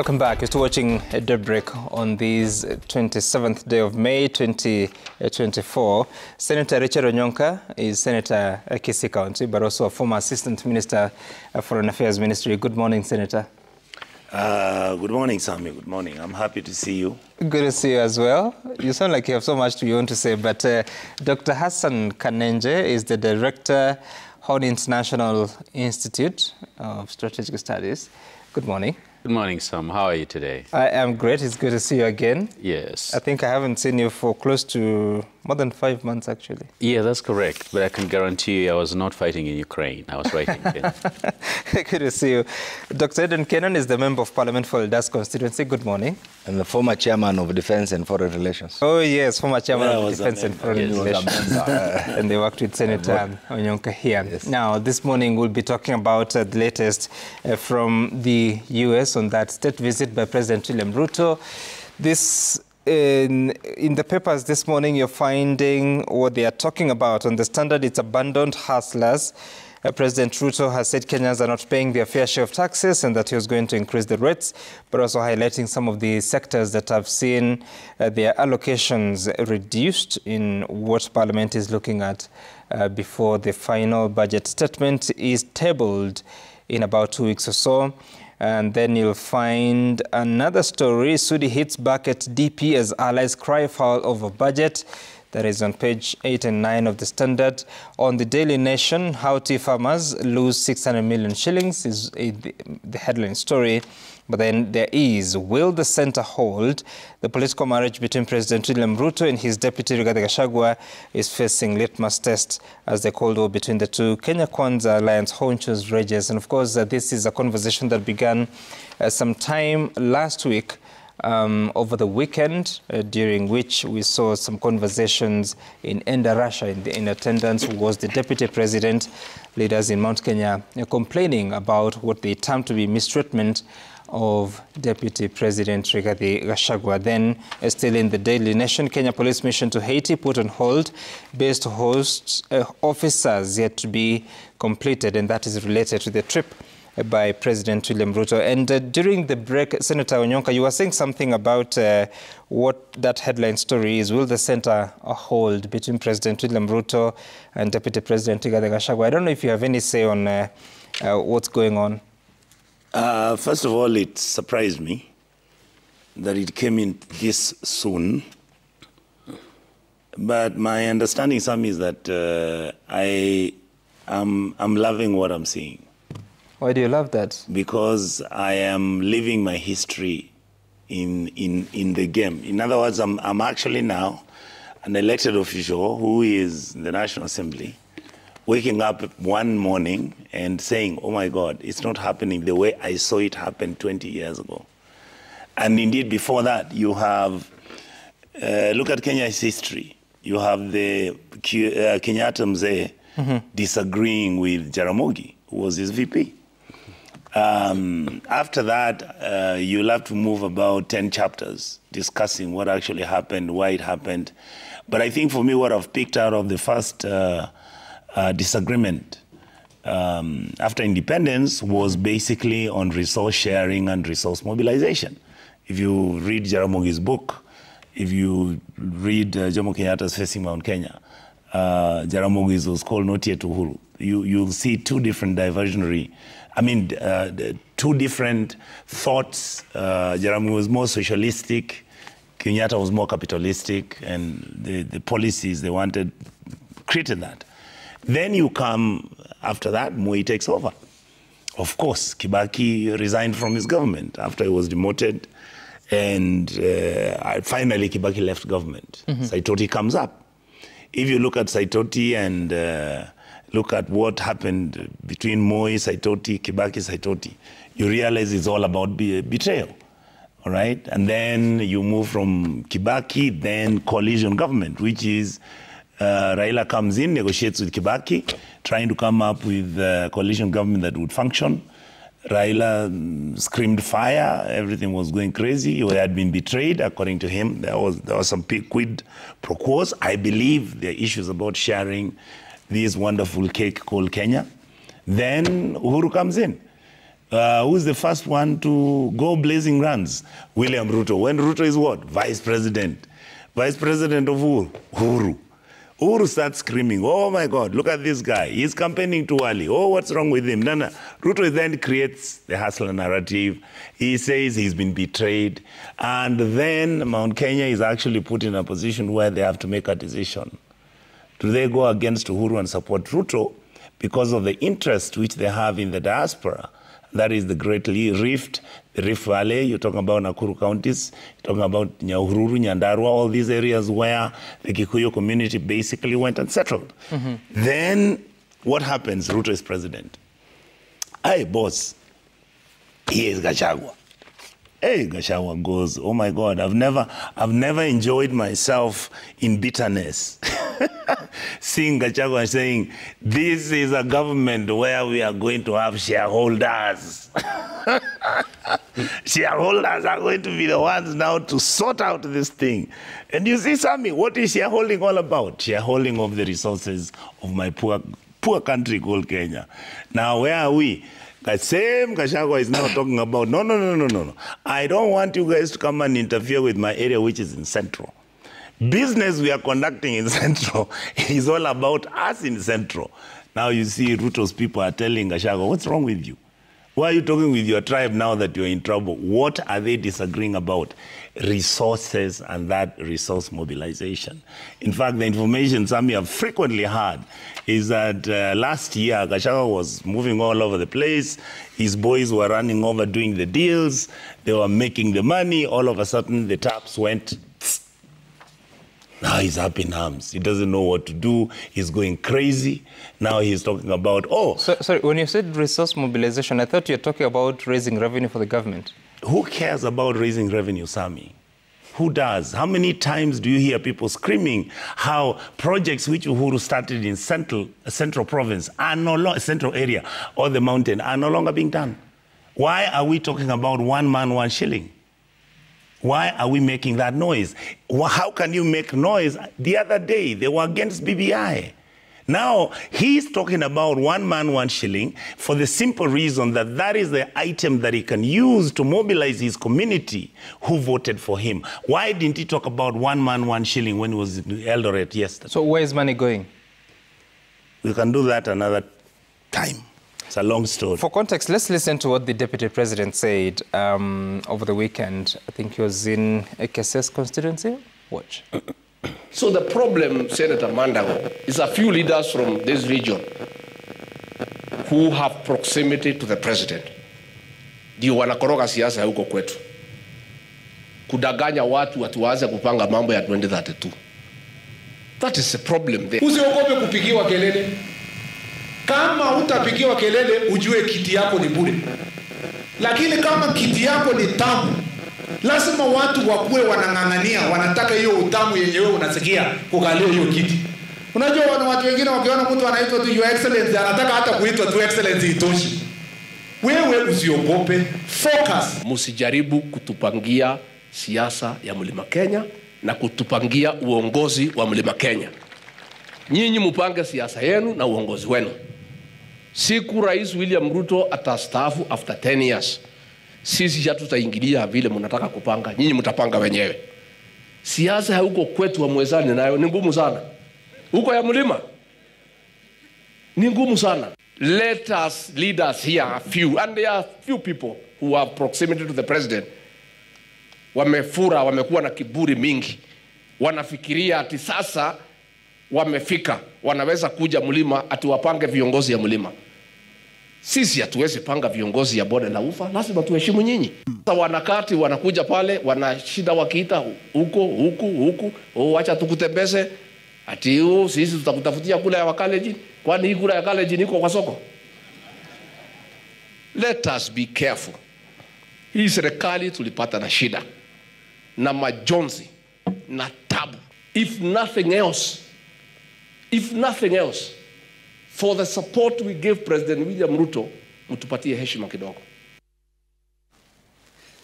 Welcome back. You're still watching Daybreak on this 27th day of May 2024. Senator Richard Onyonka is Senator Kisii County, but also a former Assistant Minister for Foreign Affairs Ministry. Good morning, Senator. Good morning, Sammy. Good morning. I'm happy to see you. Good to see you as well. You sound like you have so much you want to say, but Dr. Hassan Kanenje is the Director, Horn International Institute of Strategic Studies. Good morning. Good morning, Sam. How are you today? I am great. It's good to see you again. Yes. I think I haven't seen you for close to more than 5 months, actually. Yeah, that's correct. But I can guarantee you I was not fighting in Ukraine. I was fighting in Good to see you. Dr. Eden Kennan is the Member of Parliament for Eldas constituency. Good morning. And the former Chairman of Defense and Foreign Relations. Oh, yes, former Chairman of Defense and Foreign Relations. And they worked with Senator Onyonka here. Yes. Now, this morning we'll be talking about the latest from the U.S. on that state visit by President William Ruto. This in the papers this morning, you're finding what they are talking about. On the Standard, it's abandoned hustlers. President Ruto has said Kenyans are not paying their fair share of taxes and that he was going to increase the rates, but also highlighting some of the sectors that have seen their allocations reduced in what Parliament is looking at before the final budget statement is tabled in about 2 weeks or so. And then you'll find another story. Sudi hits back at DP as allies cry foul over budget. That is on page 8 and 9 of the Standard. On the Daily Nation, how tea farmers lose 600 million shillings is the headline story. But then there is, will the centre hold? The political marriage between President William Ruto and his deputy Ruto-Gachagua is facing litmus test as the Cold War between the two. Kenya Kwanza Alliance honchos rages. And of course, this is a conversation that began some time last week over the weekend, during which we saw some conversations in Endarasha. In attendance was the deputy president, leaders in Mount Kenya complaining about what they termed to be mistreatment of Deputy President Ruto-Gachagua. Then, still in the Daily Nation, Kenya police mission to Haiti put on hold based host officers yet to be completed, and that is related to the trip by President William Ruto. And during the break, Senator Onyonka, you were saying something about what that headline story is. Will the centre hold between President William Ruto and Deputy President Ruto-Gachagua? I don't know if you have any say on what's going on. First of all, it surprised me that it came in this soon. But my understanding, Sam, is that I'm loving what I'm seeing. Why do you love that? Because I am living my history in the game. In other words, I'm actually now an elected official who is in the National Assembly, waking up one morning and saying, oh my God, it's not happening the way I saw it happen 20 years ago. And indeed, before that, you have, look at Kenya's history. You have the Kenyatta Mzee disagreeing with Jaramogi, who was his VP. After that, you'll have to move about 10 chapters discussing what actually happened, why it happened. But I think for me, what I've picked out of the first disagreement after independence was basically on resource sharing and resource mobilization. If you read Jaramogi's book, if you read Jomo Kenyatta's Facing Mount Kenya, Jaramogi's was called Not Yet Uhuru. You'll see two different two different thoughts. Jaramogi was more socialistic, Kenyatta was more capitalistic, and the policies they wanted created that. Then you come, after that, Moi takes over. Of course, Kibaki resigned from his government after he was demoted, and finally Kibaki left government. Saitoti comes up. If you look at Saitoti and look at what happened between Moi, Saitoti, Kibaki, Saitoti, you realize it's all about betrayal, all right? And then you move from Kibaki, then coalition government, which is Raila comes in, negotiates with Kibaki, trying to come up with a coalition government that would function. Raila screamed fire, everything was going crazy. He had been betrayed, according to him. There was some quid pro quos. I believe there are issues about sharing this wonderful cake called Kenya. Then Uhuru comes in. Who's the first one to go blazing guns? William Ruto. When Ruto is what? Vice President. Vice President of Uhuru. Uhuru starts screaming, oh my God, look at this guy. He's campaigning too early. Oh, what's wrong with him? No. Ruto then creates the hustler narrative. He says he's been betrayed. And then Mount Kenya is actually put in a position where they have to make a decision. Do they go against Uhuru and support Ruto because of the interest which they have in the diaspora? That is the Great Rift, the Rift Valley. You're talking about Nakuru counties. You're talking about Nyahururu, Nyandarua, all these areas where the Kikuyu community basically went and settled. Mm-hmm. Then what happens? Ruto is president. Hey, boss, here is Gachagua. Hey, Gachagua goes, oh my God, I've never enjoyed myself in bitterness. Seeing Gachagua saying, this is a government where we are going to have shareholders. Shareholders are going to be the ones now to sort out this thing. And you see, Sammy, what is shareholding all about? Shareholding of the resources of my poor country called Kenya. Now, where are we? The same Gachagua is now talking about, no. I don't want you guys to come and interfere with my area, which is in Central. Business we are conducting in Central is all about us in Central. Now you see Ruto's people are telling Gachagua, what's wrong with you? Why are you talking with your tribe now that you're in trouble? What are they disagreeing about? Resources and that resource mobilization. In fact, the information some have frequently heard is that last year, Gachagua was moving all over the place. His boys were running over doing the deals. They were making the money. All of a sudden, the taps went. Now he's up in arms. He doesn't know what to do. He's going crazy. Now he's talking about, Sorry, when you said resource mobilization, I thought you were talking about raising revenue for the government. Who cares about raising revenue, Sami? Who does? How many times do you hear people screaming how projects which Uhuru started in central province, are no longer, central area, or the mountain, are no longer being done? Why are we talking about 1 man, 1 shilling? Why are we making that noise? How can you make noise? The other day, they were against BBI. Now, he's talking about 1 man, 1 shilling for the simple reason that that is the item that he can use to mobilize his community who voted for him. Why didn't he talk about 1 man, 1 shilling when he was in Eldoret yesterday? So where is money going? We can do that another time. It's a long story. For context, let's listen to what the Deputy President said over the weekend. I think he was in Ekese's constituency. Watch. So the problem, Senator Mandago, is a few leaders from this region who have proximity to the president. Ndio wanakoroga siasa huko kwetu. Kudanganya watu watuanze kupanga mambo ya 2032. That is the problem there. Usiogope kupigiwa kelele. Kama utapigiwa kelele, ujue kiti yako ni bure. Lakini kama kiti yako ni tamu, lazima watu wakuwe wanang'ang'ania, wanataka hiyo utamu yenye wewe unasikia kukalia hiyo kiti. Unajua watu wengine wakiona mtu anaitwa tu Your Excellency, anataka hata kuitwa tu Excellency itoshi. Wewe usiogope, focus. Msijaribu kutupangia siasa ya Mlima Kenya na kutupangia uongozi wa Mlima Kenya. Nyinyi mupange siasa yenu na uongozi wenu. Siku Rais William Ruto atastaafu after 10 years. Sisi hatutaingilia vile mnataka kupanga. Nyinyi mtapanga wenyewe. Siasa huko kwetu wa mwezani nayo ni ngumu sana. Huko ya mlima ni ngumu sana. Let us leaders here a few, and there are few people who have proximity to the president. Wamefura, wamekuwa na kiburi mingi. Wanafikiria ati sasa wamefika, wanaweza kuja mlima ati wapange viongozi ya mlima. Sisi hatuwezi panga viongozi ya bonde la ufa, lazima tuheshimu nyinyi. Sasa wanakati wanakuja pale, wanashida wakiita huku, acha tukutembeze. Ati sisi tutakutafutia kula ya college, kwani hii kula ya college iko kwa soko? Let us be careful. Hii serikali tulipata na shida, na majonzi, na tabu. If nothing else, for the support we give President William Ruto, mtupatie heshima kidogo.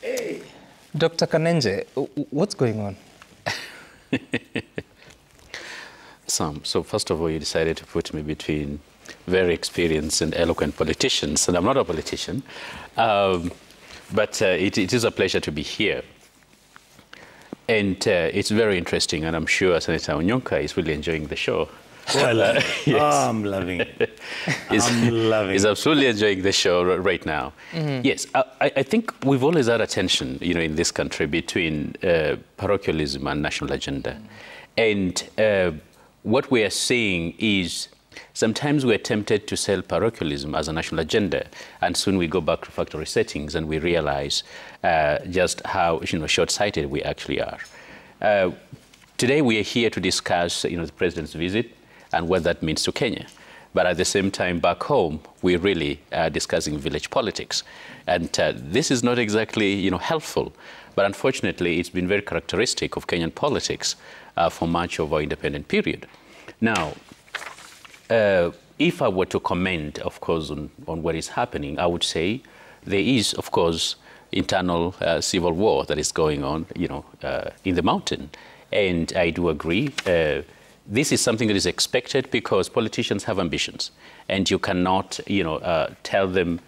Hey. Dr. Kanenje, what's going on? Sam, so first of all, you decided to put me between very experienced and eloquent politicians, and I'm not a politician, but it is a pleasure to be here. And it's very interesting, and I'm sure Senator Onyonka is really enjoying the show. Well, yes. I'm loving it. I'm loving it. He's absolutely enjoying the show right now. Yes, I think we've always had a tension, in this country between parochialism and national agenda. And what we are seeing is sometimes we're tempted to sell parochialism as a national agenda, and soon we go back to factory settings and we realize just how short-sighted we actually are. Today we are here to discuss the president's visit and what that means to Kenya. But at the same time, back home, we're really discussing village politics. And this is not exactly helpful, but unfortunately, it's been very characteristic of Kenyan politics for much of our independent period. Now, if I were to comment, of course, on what is happening, I would say there is, of course, internal civil war that is going on, in the mountain. And I do agree. This is something that is expected because politicians have ambitions, and you cannot, tell them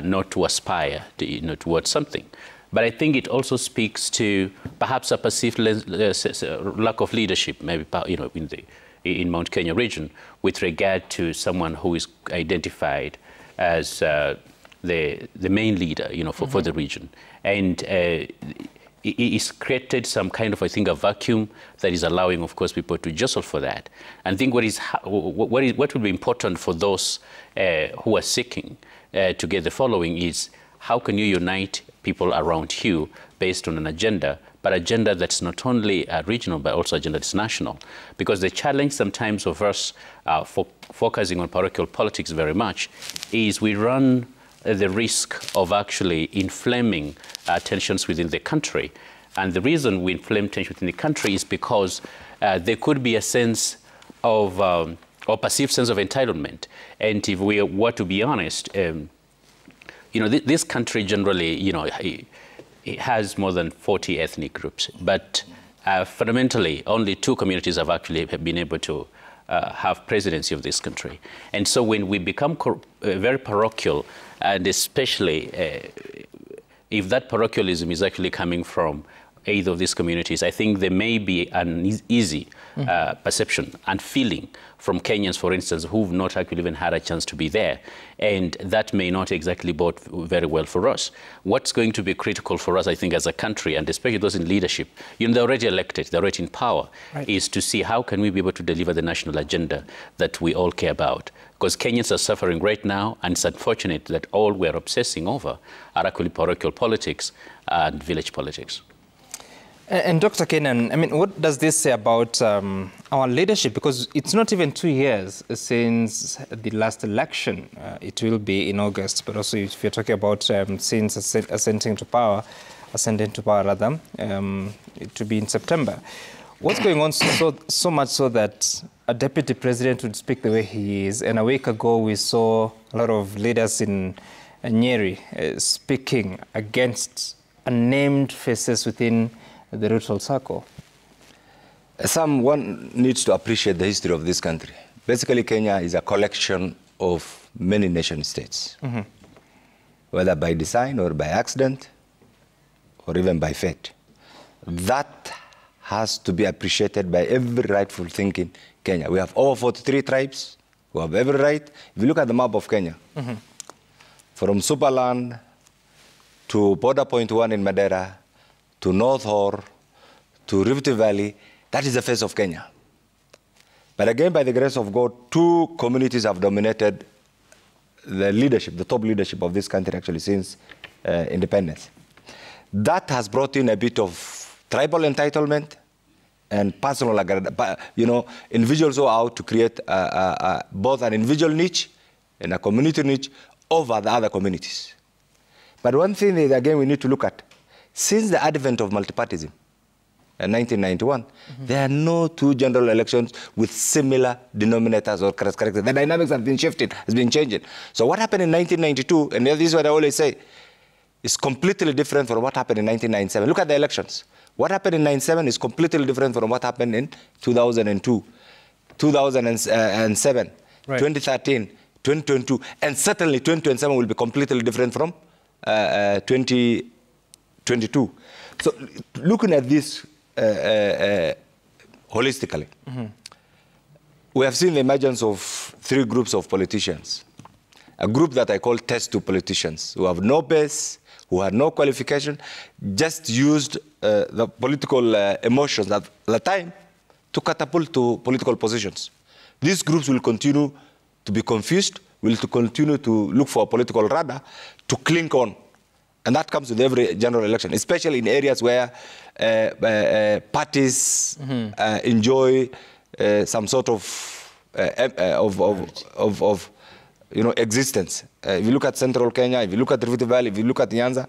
not to aspire to, towards something. But I think it also speaks to perhaps a perceived lack of leadership, maybe, in Mount Kenya region, with regard to someone who is identified as the main leader, for the region, and it's created some kind of, I think, a vacuum that is allowing, of course, people to jostle for that. And I think what would be important for those who are seeking to get the following is how can you unite people around you based on an agenda, but agenda that's not only regional, but also agenda that's national. Because the challenge sometimes of us focusing on parochial politics very much is we run the risk of actually inflaming tensions within the country. And the reason we inflame tensions within the country is because there could be a sense of, or perceived sense of entitlement. And if we were to be honest, this country generally, it has more than 40 ethnic groups. But fundamentally, only 2 communities have actually been able to have presidency of this country. And so when we become very parochial, and especially if that parochialism is actually coming from either of these communities, I think there may be an easy perception and feeling from Kenyans, for instance, who've not actually even had a chance to be there. And that may not exactly bode very well for us. What's going to be critical for us, I think, as a country, and especially those in leadership, they're already elected, they're already in power, is to see how can we be able to deliver the national agenda that we all care about. Because Kenyans are suffering right now, and it's unfortunate that all we're obsessing over are actually parochial politics and village politics. And Dr. Kenan, I mean, what does this say about our leadership? Because it's not even 2 years since the last election. It will be in August, but also if you're talking about since ascending to power, it to be in September. What's going on so much so that a deputy president would speak the way he is? And a week ago, we saw a lot of leaders in Nyeri speaking against unnamed faces within the Ruto circle. One needs to appreciate the history of this country. Basically, Kenya is a collection of many nation states, whether by design or by accident, or even by fate. That has to be appreciated by every rightful thinking Kenya. We have over 43 tribes who have every right. If you look at the map of Kenya, from Superland to Border Point 1 in Madera, to North Horr, to Rift Valley, that is the face of Kenya. But again, by the grace of God, 2 communities have dominated the leadership, the top leadership of this country actually since independence. That has brought in a bit of tribal entitlement and personal, individuals go out to create both an individual niche and a community niche over the other communities. But one thing is, again, we need to look at, since the advent of multipartyism in 1991, there are no 2 general elections with similar denominators or characteristics. The dynamics have been shifted, has been changing. So what happened in 1992, and this is what I always say, is completely different from what happened in 1997. Look at the elections. What happened in 1997 is completely different from what happened in 2002, 2007, 2013, 2022, and certainly 2027 will be completely different from 2022. So looking at this holistically, we have seen the emergence of 3 groups of politicians. A group that I call test tube politicians, who have no base, who had no qualification, just used the political emotions at the time to catapult to political positions. These groups will continue to be confused, will continue to look for a political radar to cling on. And that comes with every general election, especially in areas where parties enjoy some sort of existence. If you look at central Kenya, if you look at Rift Valley, if you look at Nyanza,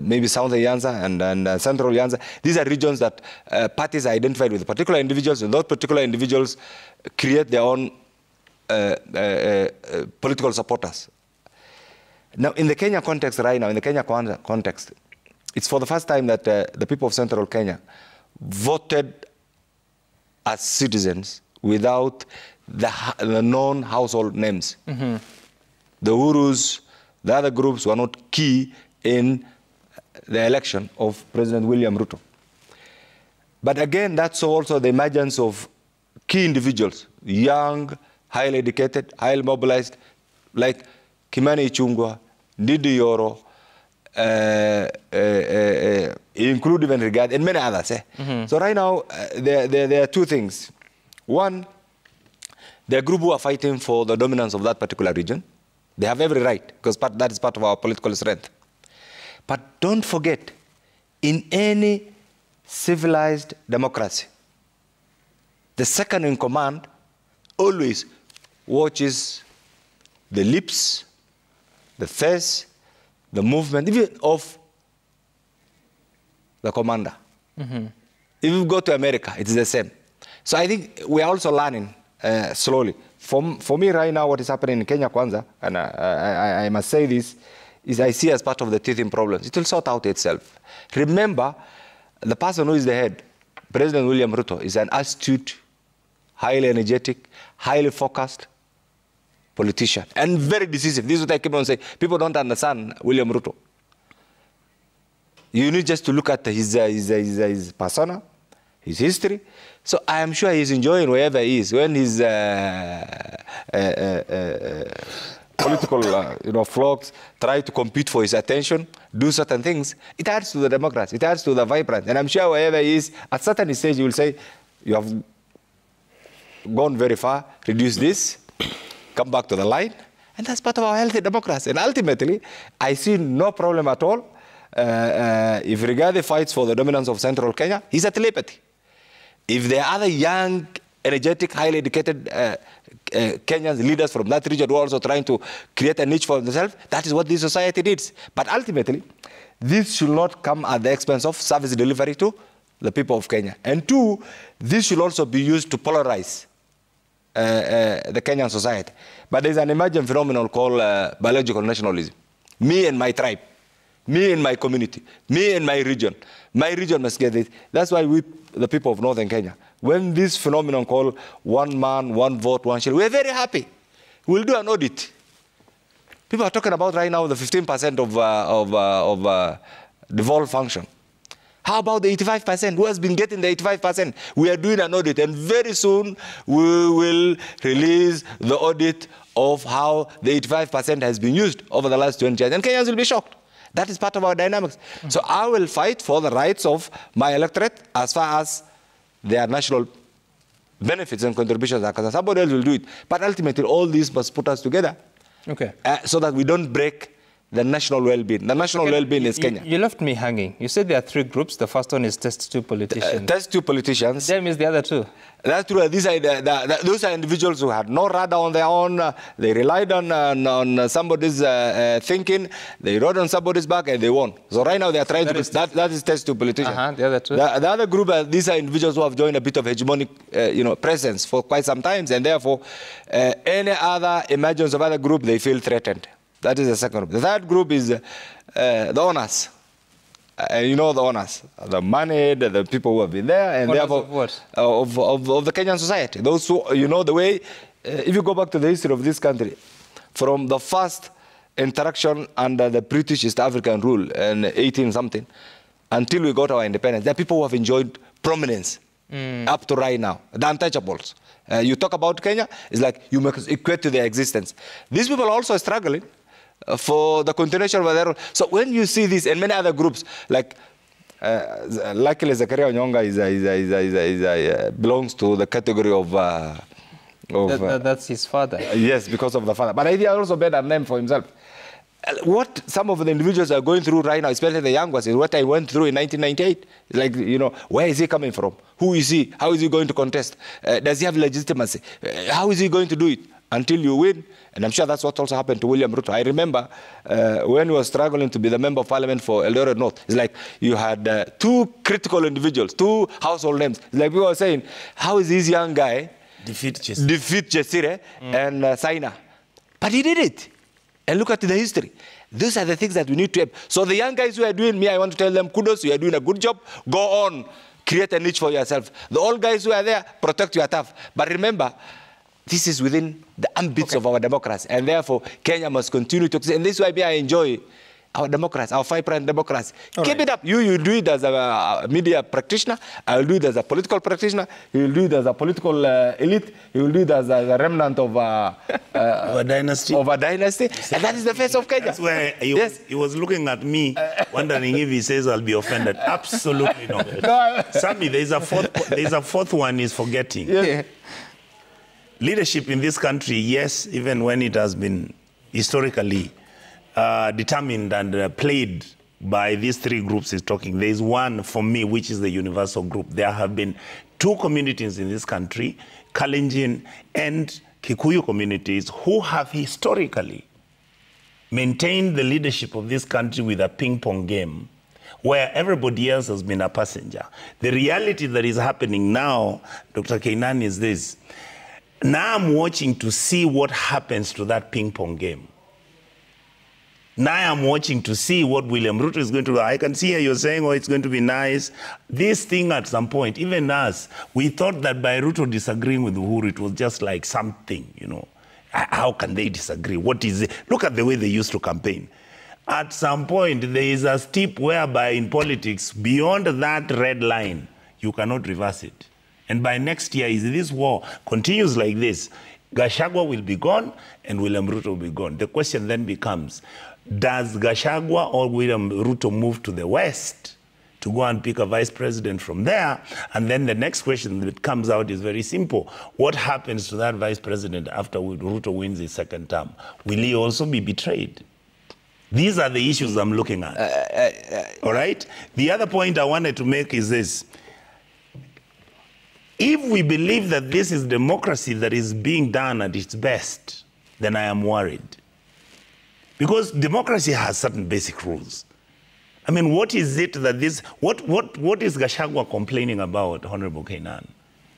maybe southern Nyanza and central Nyanza, these are regions that parties are identified with particular individuals, and those particular individuals create their own political supporters. Now, in the Kenya context right now, in the Kenya context, it's for the first time that the people of central Kenya voted as citizens without the known household names. The Urus, the other groups were not key in the election of President William Ruto. But again, that's also the emergence of key individuals, young, highly educated, highly mobilized, like Kimani Ichung'wah, Ndindi Nyoro, include even Rigathi, and many others. So right now, there are 2 things. One, the group who are fighting for the dominance of that particular region. They have every right, because that is part of our political strength. But don't forget, in any civilized democracy, the second in command always watches the lips, the face, the movement, even of the commander. If you go to America, it is the same. So I think we are also learning slowly. For me right now, what is happening in Kenya Kwanza, and I must say this, is I see as part of the teething problems. It will sort out itself. Remember, the person who is the head, President William Ruto, is an astute, highly energetic, highly focused politician, and very decisive. This is what I keep on saying. People don't understand William Ruto. You need just to look at his persona, his history. So I am sure he's enjoying wherever he is. When his political flocks try to compete for his attention, do certain things, it adds to the democracy, it adds to the vibrance. And I'm sure wherever he is, at certain stage, he will say, you have gone very far, reduce this, come back to the line. And that's part of our healthy democracy. And ultimately, I see no problem at all. If Rigathi fights for the dominance of central Kenya, he's at liberty. If there are other young, energetic, highly educated Kenyans, leaders from that region who are also trying to create a niche for themselves, that is what this society needs. But ultimately, this should not come at the expense of service delivery to the people of Kenya. And 2, this should also be used to polarize the Kenyan society. But there's an emerging phenomenon called biological nationalism. Me and my tribe. Me and my community. Me and my region. My region must get it. That's why we, the people of northern Kenya, when this phenomenon called one man, one vote, one share, we're very happy. We'll do an audit. People are talking about right now the 15% of devolved function. How about the 85%? Who has been getting the 85%? We are doing an audit, and very soon we will release the audit of how the 85% has been used over the last 20 years. And Kenyans will be shocked. That is part of our dynamics. So I will fight for the rights of my electorate as far as their national benefits and contributions are concerned. Somebody else will do it. But ultimately, all these must put us together so that we don't break the national well-being. The national well-being is Kenya. You left me hanging. You said there are 3 groups. The first one is test tube politicians. Test tube politicians. Them is the other 2. That's true. These are those are individuals who had no radar on their own. They relied on somebody's thinking. They rode on somebody's back and they won. So right now they are trying that is test tube politicians. The other 2. The other group, these are individuals who have joined a bit of hegemonic presence for quite some time, and therefore any other emergence of other group, they feel threatened. That is the second group. The third group is the owners. You know the owners, the money, the people who have been there, and therefore of what? Of the Kenyan society. Those who, the way if you go back to the history of this country, from the first interaction under the British East African rule in 18-something, until we got our independence, there are people who have enjoyed prominence up to right now, the untouchables. You talk about Kenya, it's like you make equate to their existence. These people are also struggling for the continuation of their role. So when you see this and many other groups, like luckily Zakaria Onyonga belongs to the category of that's his father. Yes, because of the father. But he also made a name for himself. What some of the individuals are going through right now, especially the young ones, is what I went through in 1998. Like, you know, where is he coming from? Who is he? How is he going to contest? Does he have legitimacy? How is he going to do it? Until you win. And I'm sure that's what also happened to William Ruto. I remember when he was struggling to be the member of parliament for Eldoret North, it's like you had two critical individuals, two household names. It's like we were saying, how is this young guy defeat Chesire and Saina? But he did it. And look at the history. These are the things that we need to have. So the young guys who are doing, I want to tell them, kudos, you are doing a good job. Go on, create a niche for yourself. The old guys who are there, protect your turf. But remember, this is within the ambits of our democracy. And therefore, Kenya must continue to exist. And this is why I enjoy our democracy, our vibrant democracy. Keep it up. You do it as a media practitioner. I will do it as a political practitioner. You will do it as a political elite. You will do it as a remnant of a dynasty. And that is the face of Kenya. That's where he was looking at me, wondering if he says I'll be offended. Absolutely not. No. Sammy, there's a fourth one he's forgetting. Yeah. Leadership in this country, yes, even when it has been historically determined and played by these three groups is talking. There is one for me, which is the universal group. There have been two communities in this country, Kalenjin and Kikuyu communities, who have historically maintained the leadership of this country with a ping-pong game, where everybody else has been a passenger. The reality that is happening now, Dr. Kainan, is this. Now I'm watching to see what happens to that ping-pong game. Now I'm watching to see what William Ruto is going to do. I can see here you're saying, oh, it's going to be nice. This thing at some point, even us, we thought that by Ruto disagreeing with Uhuru, it was just like something, you know. How can they disagree? What is it? Look at the way they used to campaign. At some point, there is a steep whereby in politics, beyond that red line, you cannot reverse it. And by next year, if this war continues like this, Gachagua will be gone and William Ruto will be gone. The question then becomes, does Gachagua or William Ruto move to the West to go and pick a vice president from there? And then the next question that comes out is very simple. What happens to that vice president after Ruto wins his second term? Will he also be betrayed? These are the issues I'm looking at. All right? The other point I wanted to make is this. If we believe that this is democracy that is being done at its best, then I am worried. Because democracy has certain basic rules. I mean, what is it that what is Gachagua complaining about, Honorable Kainan?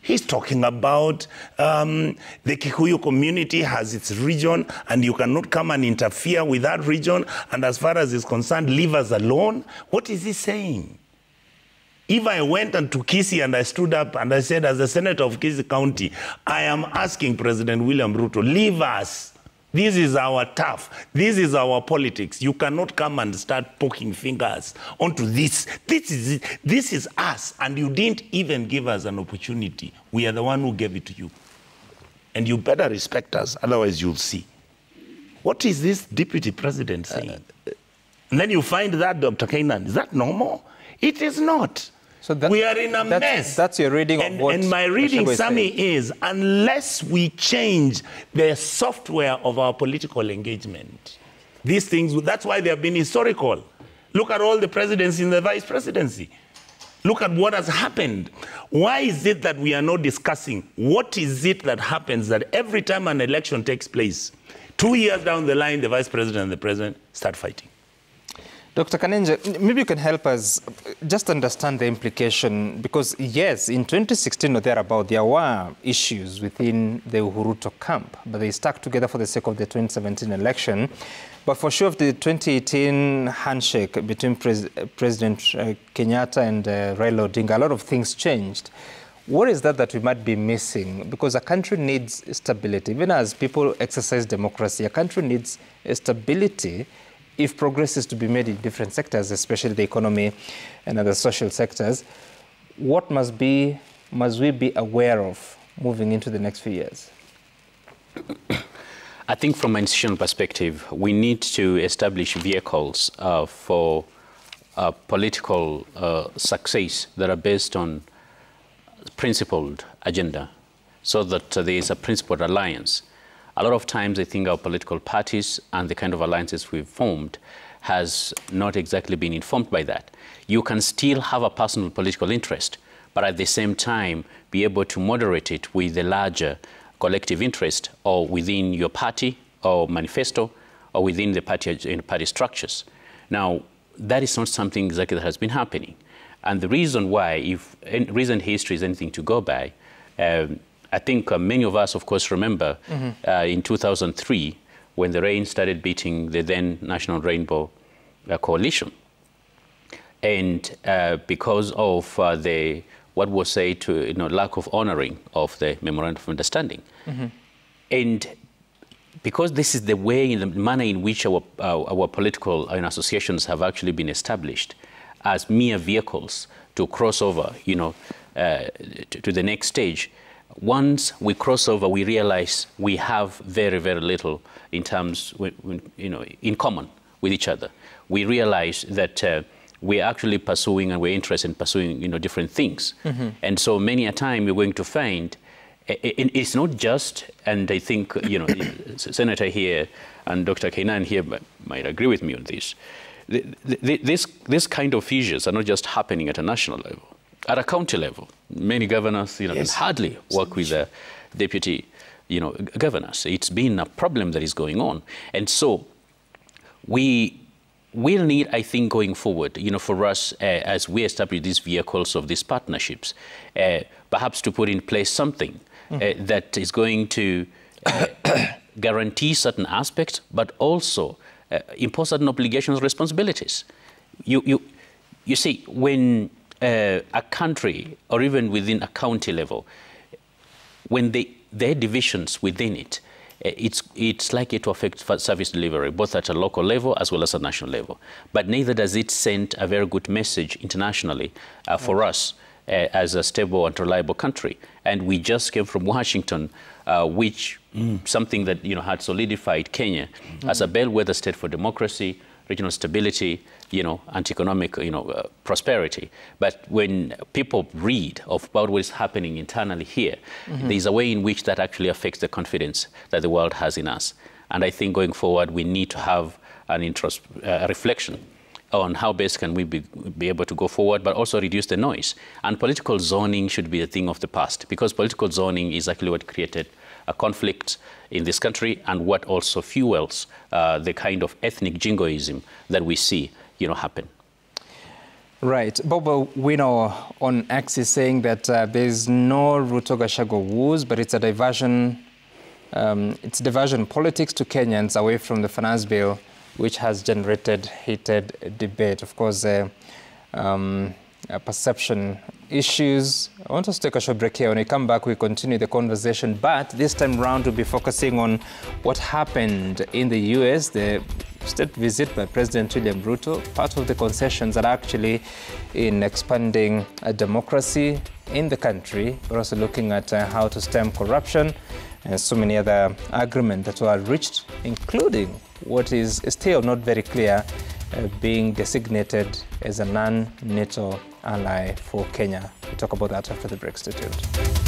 He's talking about the Kikuyu community has its region and you cannot come and interfere with that region. And as far as is concerned, leave us alone. What is he saying? If I went to Kisii and I stood up and I said, as a senator of Kisii County, I am asking President William Ruto, leave us. This is our turf. This is our politics. You cannot come and start poking fingers onto this. This is us. And you didn't even give us an opportunity. We are the one who gave it to you. And you better respect us, otherwise you'll see. What is this deputy president saying? And then you find that, Dr. Kainan, is that normal? It is not. So we are in a mess. That's your reading of what... And my reading, Sammy, is unless we change the software of our political engagement, these things, that's why they have been historical. Look at all the presidents in the vice presidency. Look at what has happened. Why is it that we are not discussing what is it that happens that every time an election takes place, 2 years down the line, the vice president and the president start fighting? Dr. Kanenja, maybe you can help us just understand the implication, because yes, in 2016 or thereabout, there were issues within the Uhuruto camp, but they stuck together for the sake of the 2017 election. But for sure, of the 2018 handshake between President Kenyatta and Raila Odinga, a lot of things changed. What is that we might be missing? Because a country needs stability. Even as people exercise democracy, a country needs stability if progress is to be made in different sectors, especially the economy and other social sectors. What must we be aware of moving into the next few years? I think from an institutional perspective, we need to establish vehicles for political success that are based on principled agenda, so that there is a principled alliance. A lot of times I think our political parties and the kind of alliances we've formed has not exactly been informed by that. You can still have a personal political interest, but at the same time be able to moderate it with the larger collective interest, or within your party or manifesto, or within the party structures. Now, that is not something exactly that has been happening. And the reason why, if recent history is anything to go by, I think many of us, of course, remember in 2003, when the rain started beating the then National Rainbow Coalition. And because of what was said to, lack of honoring of the Memorandum of Understanding. And because this is the way, the manner in which our political associations have actually been established, as mere vehicles to cross over, to the next stage. Once we cross over, we realize we have very, very little in terms, in common with each other. We realize that we're actually pursuing, and we're interested in pursuing, different things. And so many a time you're going to find it's not just, and I think, Senator here and Dr. Kainan here might agree with me on this. This kind of fissures are not just happening at a national level, at a county level. Many governors, can hardly work with the deputy, governors. It's been a problem that is going on, and so we will need, I think, going forward, for us as we establish these vehicles of these partnerships, perhaps to put in place something that is going to guarantee certain aspects, but also impose certain obligations and responsibilities. You see, when a country, or even within a county level, when there are divisions within it, it's likely to affect service delivery, both at a local level as well as a national level. But neither does it send a very good message internationally for us as a stable and reliable country. And we just came from Washington, which something that had solidified Kenya as a bellwether state for democracy, regional stability, and economic, prosperity. But when people read about what is happening internally here, there's a way in which that actually affects the confidence that the world has in us. And I think going forward, we need to have an reflection on how best can we be able to go forward, but also reduce the noise. And political zoning should be a thing of the past, because political zoning is actually what created a conflict in this country, and what also fuels the kind of ethnic jingoism that we see, happen. Right. Bobo Wino on X is saying that there is no Ruto-Gachagua woes, but it's a diversion. It's diversion politics to Kenyans away from the finance bill, which has generated heated debate. Of course, perception issues. I want us to take a short break here. When we come back, we continue the conversation, but this time round we'll be focusing on what happened in the US, the state visit by President William Ruto, part of the concessions are actually in expanding democracy in the country, but also looking at how to stem corruption and so many other agreements that were reached, including what is still not very clear, being designated as a non-NATO ally for Kenya. We'll talk about that after the break. Stay tuned.